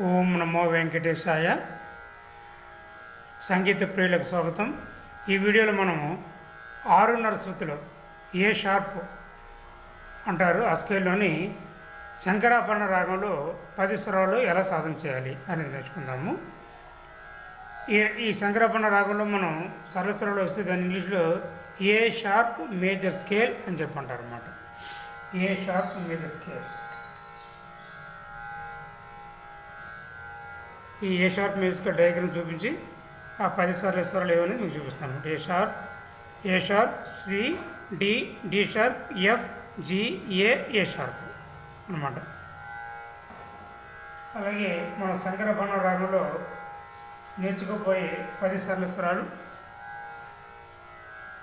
ఓం నమో వెంకటేశాయ. సంగీత ప్రియులకు స్వాగతం. ఈ వీడియోలో మనము 6:30 శృతిలో ఏ షార్ప్ అంటారు ఆ స్కేల్లోని శంకరాభరణ రాగంలో 10 స్వరాలు ఎలా సాధన చేయాలి అనేది నేర్చుకుందాము. ఈ శంకరాభరణ రాగంలో మనం సరళ స్వరాలు వస్తే దాని ఇంగ్లీష్లో ఏ షార్ప్ మేజర్ స్కేల్ అని చెప్పంటారు అన్నమాట. ఏ షార్ప్ మేజర్ స్కేల్. ఈ ఏ షార్ప్ మ్యూజికల్ డయాగ్రామ్ చూపించి ఆ 10 స్వరాలు ఏమని మీకు చూపిస్తాను. A sharp, C, D, D sharp, F, G, A sharp అన్నమాట. అలాగే మనం శంకరాభరణ రాగంలో నేర్చుకోబోయే 10 స్వరాలు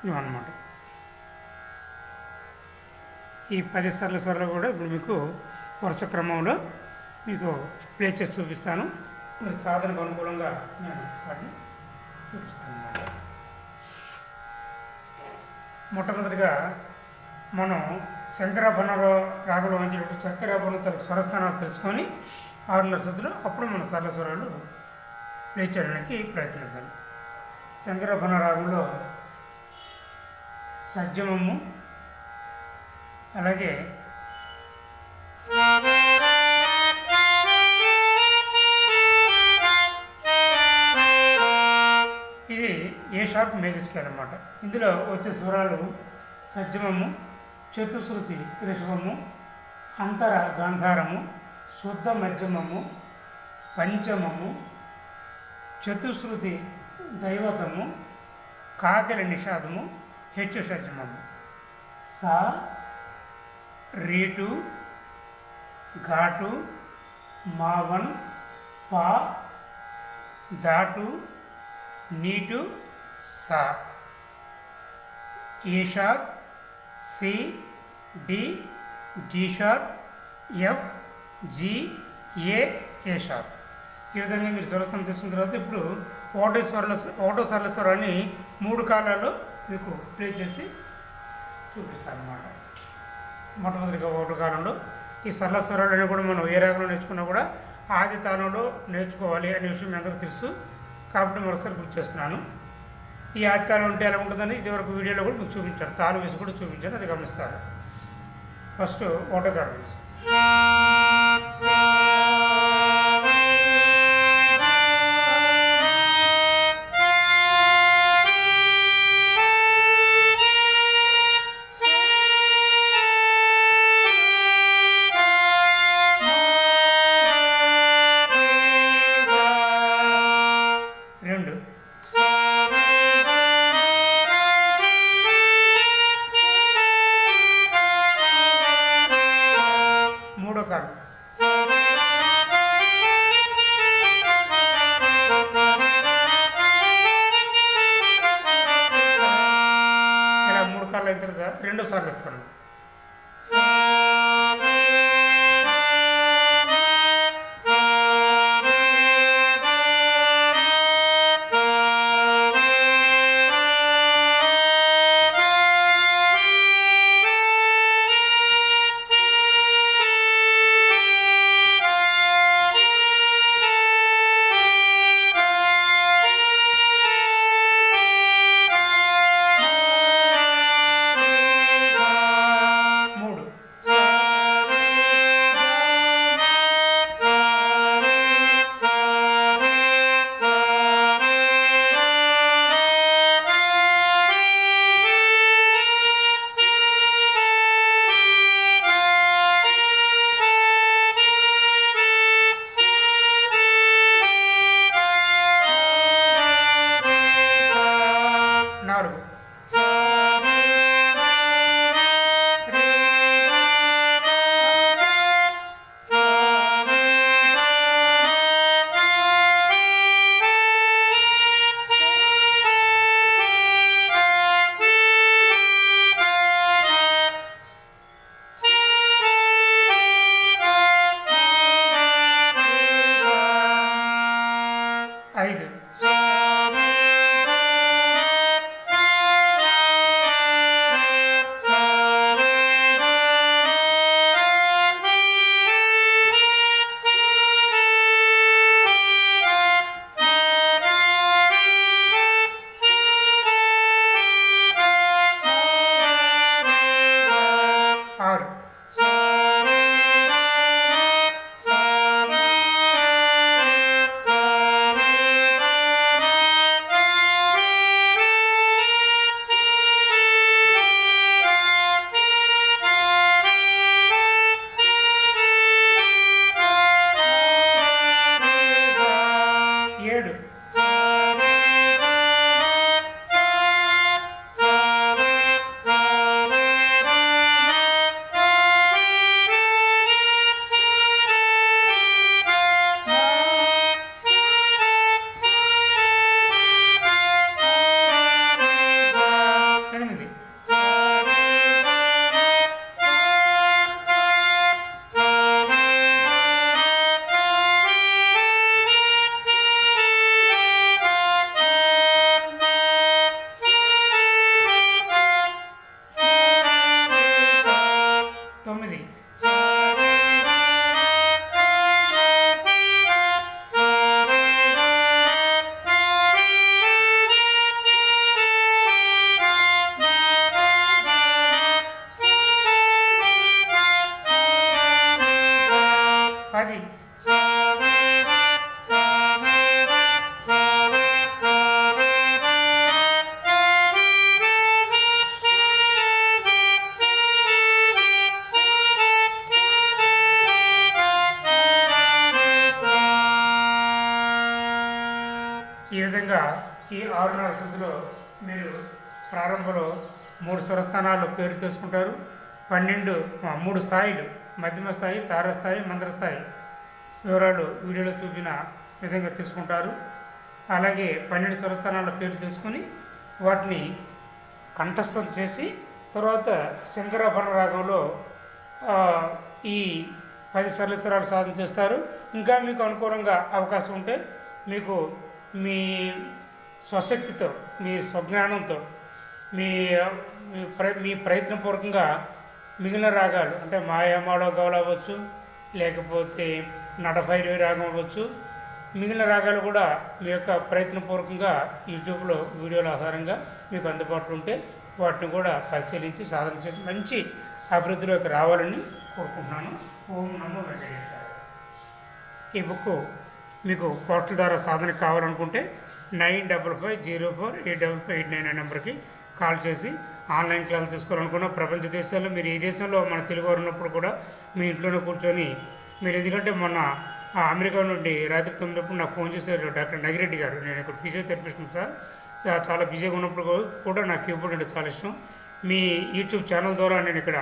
ఇవన్నమాట. ఈ 10 స్వరాలు కూడా ఇప్పుడు మీకు వరుస క్రమంలో మీకు ప్లే చేసి చూపిస్తాను. మరి సాధనకు అనుకూలంగా నేను వాటిని చూపిస్తాను అన్నమాట. మొట్టమొదటిగా మనం శంకరాభరణ రాగంలో నుంచి శంకరాభరణ తన స్వరస్థానాలు తెలుసుకొని 6:30 శృతులు అప్పుడు మనం సరళ స్వరాలు ప్లే చేయడానికి ప్రయత్నిద్దాం. శంకరాభరణ రాగంలో సజ్జమము, అలాగే ఇది ఏ షార్ప్ మేజర్ స్కేల్ అన్నమాట. ఇందులో వచ్చే స్వరాలు సజ్జమము, చతుశ్రుతి రిషభము, అంతర గాంధారము, శుద్ధ మధ్యమము, పంచమము, చతుశ్రుతి దైవతము, కాకలి నిషాదము, హెచ్చు షడ్జమము, సా, రీటు, ఘాటు, మావన్, పా, దాటు, నీటు, సా. A sharp, C, D, D sharp, F, G, A sharp. ఈ విధంగా మీరు స్వరస్థానం తీసుకున్న తర్వాత ఇప్పుడు ఒకటో సరళ స్వరాన్ని 3 కాలాల్లో మీకు ప్లే చేసి చూపిస్తాను అన్నమాట. మొట్టమొదటిగా 1 కాలంలో ఈ సరళ స్వరాలను కూడా మనం ఏ రాగంలో నేర్చుకున్నా కూడా ఆది తాళంలో నేర్చుకోవాలి అనే విషయం మీ అందరికీ తెలుసు కాబట్టి మరోసారి గుర్తు చేస్తున్నాను. ఈ ఆది తాళం ఉంటే ఎలా ఉంటుందని ఇదివరకు వీడియోలో కూడా మీకు చూపించారు, తాళం వేసి కూడా చూపించాను, అది గమనిస్తారు. ఫస్ట్ 1వ కాలం ఇలా 3 కాళ్ళు అయిన తర్వాత 2వ సరళ స్వరం అది ఈ విధంగా ఈ 6 శుద్ధిలో మీరు ప్రారంభంలో 3 స్వరస్థానాలు పేరు తెలుసుకుంటారు. 3 స్థాయిలు, మధ్యమ స్థాయి, తారస్థాయి, మంద్రస్థాయి వివరాలు వీడియోలో చూపిన విధంగా తీసుకుంటారు. అలాగే 12 స్వరస్థానాల పేరు తెలుసుకొని వాటిని కంఠస్థం చేసి తర్వాత శంకరాభరణ రాగంలో ఈ 10 సరళ స్వరాలు సాధన చేస్తారు. ఇంకా మీకు అనుకూలంగా అవకాశం ఉంటే మీకు మీ స్వశక్తితో, మీ స్వజ్ఞానంతో, మీ ప్రయత్నపూర్వకంగా మిగిలిన రాగాలు అంటే మాయామాడో గౌల అవ్వచ్చు, లేకపోతే నడభైరవి రాగం అవ్వచ్చు, మిగిలిన రాగాలు కూడా మీ యొక్క ప్రయత్నపూర్వకంగా యూట్యూబ్లో వీడియోల ఆధారంగా మీకు అందుబాటులో ఉంటే వాటిని కూడా పరిశీలించి సాధన చేసి మంచి అభివృద్ధిలోకి రావాలని కోరుకుంటున్నాను. ఓం నమో వెంకటేశ్వర. ఈ బుక్ మీకు పోర్టల్ ద్వారా సాధన కావాలనుకుంటే 9550485589 నెంబర్కి కాల్ చేసి ఆన్లైన్ క్లాసులు తీసుకోవాలనుకున్న ప్రపంచ దేశాల్లో మీరు ఈ దేశంలో మన తెలుగు వారు ఉన్నప్పుడు కూడా మీ ఇంట్లోనే కూర్చొని మీరు, ఎందుకంటే మొన్న అమెరికా నుండి రాత్రి 9 నాకు ఫోన్ చేశారు డాక్టర్ నగిరెడ్డి గారు. నేను ఇక్కడ ఫిజియోథెరపిస్ట్ సార్, చాలా బిజీగా ఉన్నప్పుడు కూడా నాకు కీబోర్డ్ అంటే చాలా ఇష్టం. మీ యూట్యూబ్ ఛానల్ ద్వారా నేను ఇక్కడ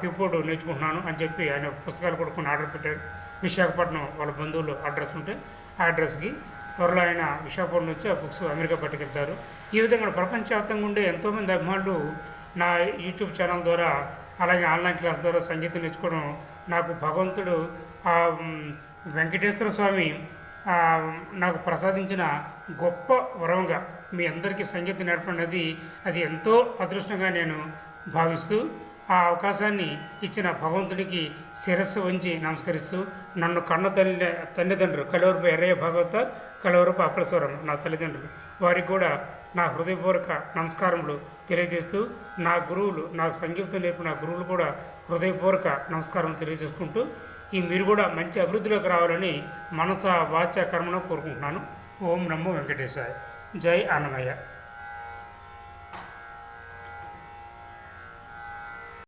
కీబోర్డు నేర్చుకుంటున్నాను అని చెప్పి ఆయన పుస్తకాలు కూడా కొన్ని ఆర్డర్ పెట్టారు. విశాఖపట్నం వాళ్ళ బంధువులు అడ్రస్ ఉంటే ఆ అడ్రస్కి త్వరలో ఆయన విశాఖపట్నం నుంచి ఆ బుక్స్ అమెరికా పట్టుకెళ్తారు. ఈ విధంగా ప్రపంచవ్యాప్తంగా ఉండే ఎంతోమంది అభిమానులు నా యూట్యూబ్ ఛానల్ ద్వారా అలాగే ఆన్లైన్ క్లాస్ ద్వారా సంగీతం నేర్చుకోవడం నాకు భగవంతుడు వెంకటేశ్వర స్వామి నాకు ప్రసాదించిన గొప్ప వరంగా మీ అందరికీ సంగీతం నేర్పడం అనేది అది ఎంతో అదృష్టంగా నేను భావిస్తూ ఆ అవకాశాన్ని ఇచ్చిన భగవంతుడికి శిరస్సు వంచి నమస్కరిస్తూ నన్ను కన్న తల్లిదండ్రులు కలవరపు ఎర్రయ్య భాగవతార్, కలవరపు అప్పలస్వరం నా తల్లిదండ్రులు వారికి కూడా నా హృదయపూర్వక నమస్కారములు తెలియజేస్తూ నా గురువులు, నాకు సంగీతం నేర్పిన గురువులు కూడా హృదయపూర్వక నమస్కారం తెలియజేసుకుంటూ మీరు కూడా మంచి అభివృద్ధిలోకి రావాలని మనస వాచ కర్మను కోరుకుంటున్నాను. ఓం నమో వెంకటేశాయ. జై అన్నమయ్య.